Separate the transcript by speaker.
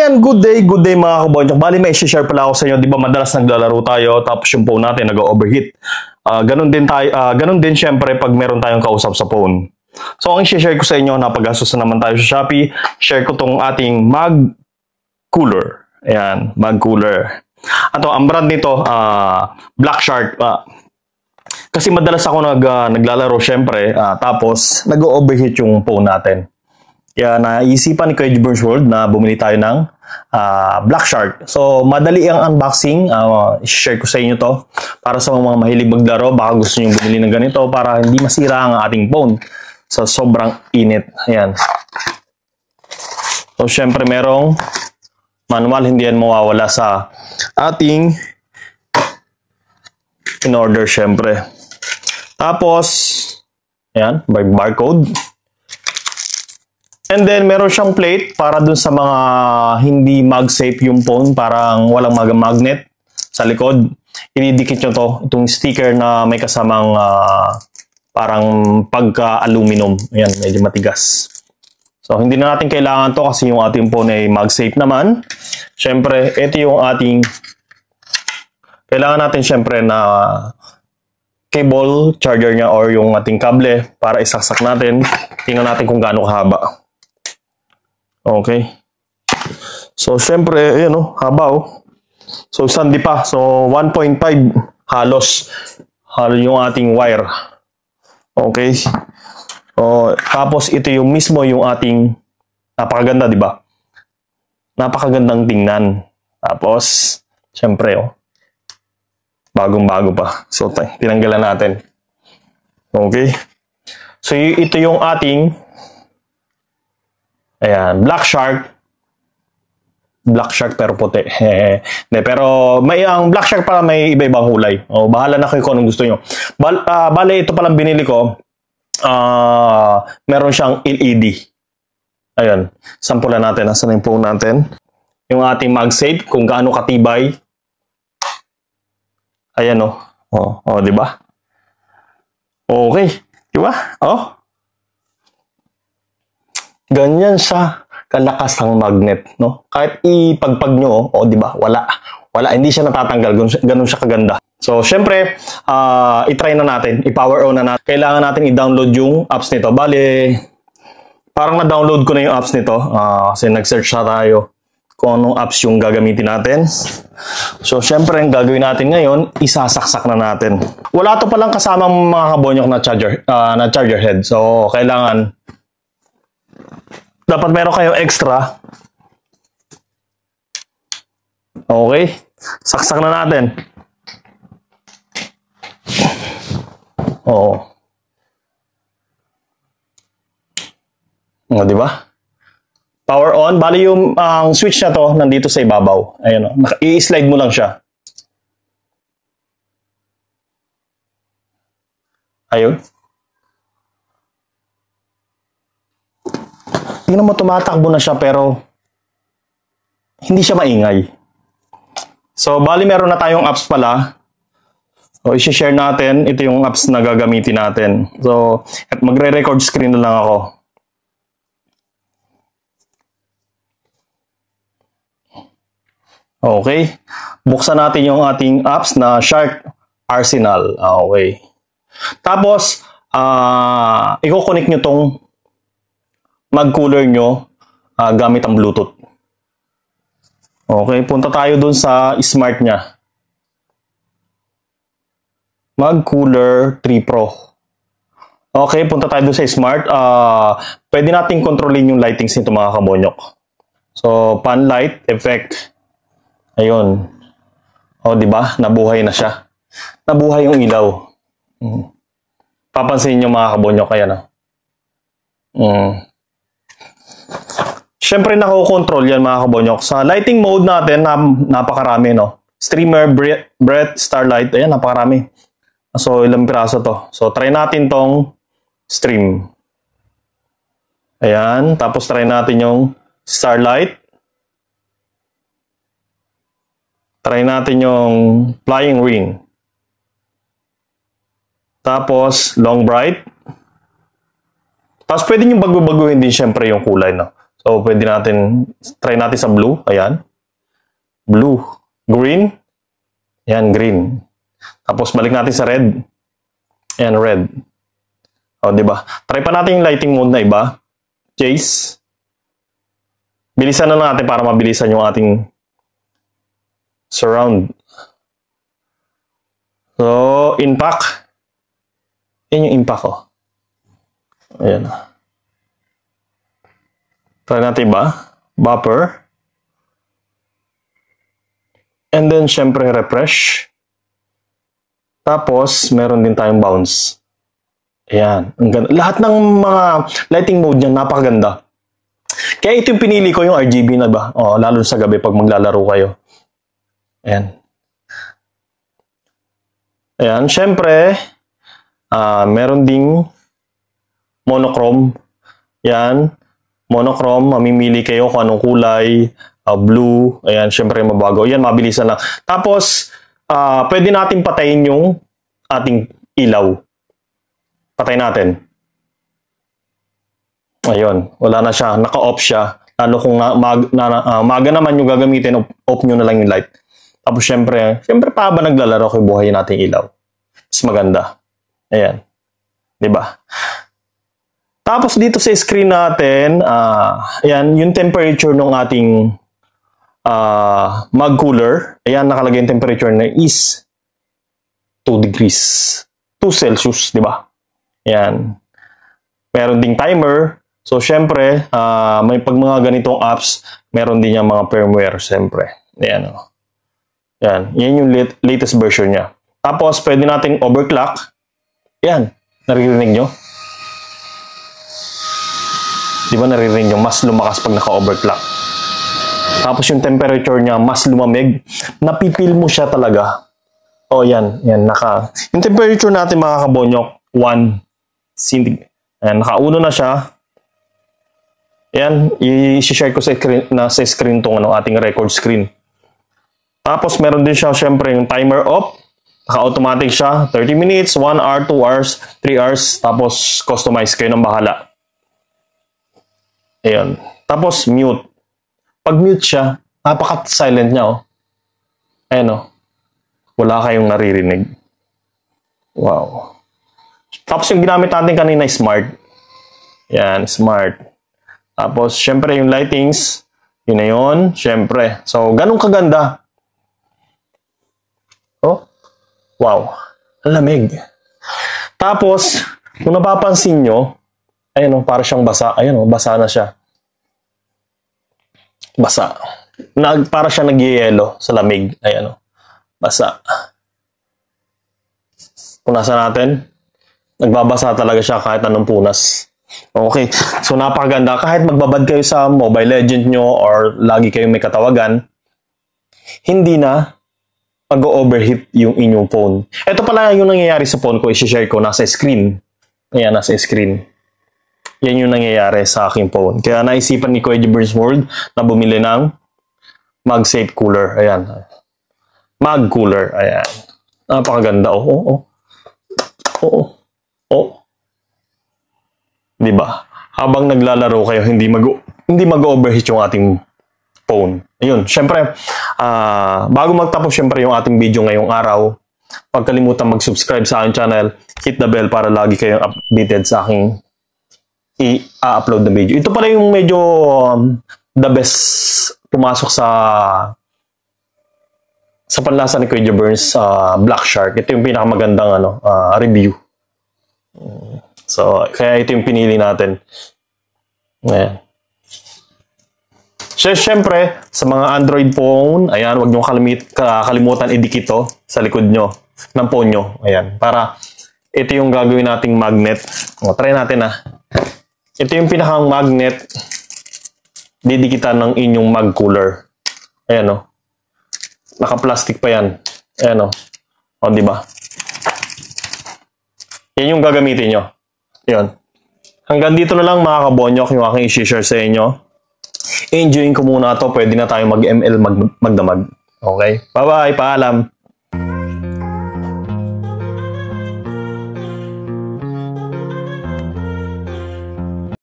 Speaker 1: ayan, good day mga kabonyok. Bali may share pala ako sa inyo, 'di ba? Madalas naglalaro tayo tapos yung phone natin nag-overheat. Ganun din syempre pag meron tayong kausap sa phone. So ang i-share ko sa inyo, napag-gastos na naman tayo sa Shopee. Share ko tong ating mag cooler. Ayan, mag cooler. Ang brand nito, Black Shark. Kasi madalas ako naglalaro syempre, tapos nag-overheat yung phone natin. Kaya naisipan ni Kuya Jibber's World na bumili tayo ng Black Shark. So, madali ang unboxing. I-share ko sa inyo to para sa mga mahilig maglaro. Baka gusto nyo bumili ng ganito para hindi masira ang ating phone sa sobrang init. Ayan. So, syempre merong manual. Hindi yan mawawala sa ating in order syempre. Tapos, ayan, barcode. And then, meron siyang plate para dun sa mga hindi mag-safe yung phone, parang walang magnet sa likod. Inidikit nyo to, itong sticker na may kasamang parang pagka-aluminum. Ayan, medyo matigas. So, hindi na natin kailangan to kasi yung ating phone ay mag-safe naman. Siyempre, ito yung ating kailangan natin siyempre na cable, charger niya or yung ating kable para isaksak natin. Tingnan natin kung gaano kahaba. Okay. So, syempre, ayan haba So, sandi pa. So, 1.5 halos yung ating wire. Okay. Tapos, ito yung mismo yung ating napakaganda, di ba? Napakagandang tingnan. Tapos, syempre, bagong-bago pa. So, tinanggalan natin. Okay. So, ito yung ating ayan, Black Shark. Black Shark pero puti. Pero ang Black Shark pala may iba-ibang kulay. Bahala na kayo kung anong gusto nyo. Bale, ito palang binili ko. Meron siyang LED. Ayan. Sampulan natin. Nasaan yung phone natin? Yung ating MagSafe. Kung gaano katibay. Ayan di ba? Okay. Di ba? Ganyan siya kalakas ang magnet, no? Kahit ipagpag nyo, di ba? Wala, hindi siya natatanggal. Ganun siya kaganda. So, syempre, i-try na natin. I-power on na natin. Kailangan natin i-download yung apps nito. Bale, parang na-download ko na yung apps nito. Kasi nag-search na tayo kung anong apps yung gagamitin natin. So, syempre, ang gagawin natin ngayon, isasaksak na natin. Wala to palang kasamang mga kabonyok na charger head. So, kailangan dapat meron kayong extra. Okay. Saksak na natin. Di ba? Power on. Bali yung switch na to nandito sa ibabaw. Ayun i-slide mo lang siya. Ayun. Tingnan mo, tumatakbo na siya pero hindi siya maingay. So, bali meron na tayong apps pala. So, i-share natin. Ito yung apps na gagamitin natin. So, magre-record screen na lang ako. Okay. Buksan natin yung ating apps na Shark Arsenal. Okay. Tapos, i-connect nyo tong mag-cooler nyo gamit ang Bluetooth. Okay, punta tayo dun sa smart nya. Mag-cooler 3 Pro. Okay, punta tayo dun sa smart. Pwede natin kontrolin yung lightings nito mga kabonyok. So, pan light effect. Ayun. Di ba? Nabuhay na siya. Nabuhay yung ilaw. Papansin nyo mga kabonyok. Ayan Siyempre, nakokontrol yan mga kabonyok. Sa lighting mode natin, napakarami, Streamer, breath, starlight. Ayan, napakarami. So, ilang piraso to. So, try natin tong stream. Ayan. Tapos, try natin yung starlight. Try natin yung flying ring. Tapos, long bright. Tapos, pwede nyo bago-baguhin din syempre yung kulay, So, pwede natin, try natin sa blue. Ayan. Blue. Green. Ayan, green. Tapos, balik natin sa red. Ayan, red. O, diba? Try pa natin yung lighting mode na iba. Chase. Bilisan na lang natin para mabilisan yung ating surround. So, impact. Yan yung impact, oh. Ayan. Try natin ba? Bumper. And then, syempre, refresh. Tapos, meron din tayong bounce. Ayan. Ang ganda. Lahat ng mga lighting mode niya, napakaganda. Kaya ito yung pinili ko, yung RGB na ba? Oh, lalo sa gabi pag maglalaro kayo. Ayan. Ayan. Syempre, meron ding monochrome. Yan. Monochrome. Mamimili kayo kung anong kulay. Blue. Ayan. Syempre, mabago. Yan, mabilisan lang. Tapos, pwede natin patayin yung ating ilaw. Patay natin. Ayun. Wala na siya. Naka-off siya. Lalo kung maga naman yung gagamitin, off nyo na lang yung light. Tapos, syempre pa ba naglalaro kayo, buhayin natin ilaw. Mas maganda. Ayan. Diba? Tapos dito sa screen natin, ayan, yung temperature ng ating mag cooler. Ayan, nakalagay yung temperature na is 2 degrees. 2 Celsius, diba? Ayan. Meron ding timer. So, syempre, may pag mga ganitong apps, meron din yung mga firmware, syempre. Ayan. Ayan. Yan yung latest version niya. Tapos, pwede nating overclock. Yan. Naririnig nyo? Di ba naririnig nyo? Mas lumakas pag naka-overclock. Tapos yung temperature niya, mas lumamig. Napipil mo siya talaga. O, yan. Yan. Yung temperature natin, mga kabonyok, 1 centigrade. Ayan. Naka-1 na siya. Yan. I-share ko sa screen tong ating record screen. Tapos, meron din siya, syempre, yung timer off. Naka-automatic siya. 30 minutes, 1 hour, 2 hours, 3 hours. Tapos, customize kayo ng bahala. Ayan. Tapos, mute. Pag mute siya, napaka-silent niya, oh. Ayan, oh. Wala kayong naririnig. Wow. Tapos, yung ginamit natin kanina, smart. Ayan, smart. Tapos, syempre, yung lightings, yun na yun. Syempre. So, ganun kaganda. Oh. Wow. Ang lamig. Tapos, kung napapansin nyo, ayun o, para siyang basa. Ayun o, basa na siya. Basa. Para siya nagyayelo sa lamig. Ayun o, basa. Punasan natin. Nagbabasa talaga siya kahit anong punas. Okay. So, napakaganda. Kahit magbabad kayo sa Mobile Legend nyo or lagi kayong may katawagan, hindi na mag-overheat yung inyong phone. Ito pala yung nangyayari sa phone ko. I-share ko. Nasa screen. Ayan, nasa screen. Yan yung nangyayari sa aking phone. Kaya naisipan ni Kuya Jibber's World na bumili ng MagSafe Cooler. Ayan. Mag Cooler. Ayan. Napakaganda. Diba? Habang naglalaro kayo, hindi mag-overheat yung ating phone. Ayun, syempre, bago magtapos syempre yung ating video ngayong araw, huwag kalimutan mag-subscribe sa aking channel, hit the bell para lagi kayong updated sa aking i-upload na video. Ito pala yung medyo the best pumasok sa panlasa ni Kuya Jibber's Black Shark. Ito yung pinakamagandang review. So, kaya ito yung pinili natin. Ayan. Siyempre, sa mga Android phone, ayan, huwag nyo kalimutan idikit to sa likod nyo ng phone nyo. Ayan, para ito yung gagawin nating magnet. Try natin Ito yung pinakang magnet didikitan ng inyong mag cooler. Ayan o. Naka-plastic pa yan. Ayan o. O, diba? Yan yung gagamitin nyo. Ayan. Hanggang dito na lang mga kabonyok yung aking i-share sa inyo. Enjoyin ko muna to. Pwede na tayo mag-ML magdamag. Okay? Bye-bye. Paalam.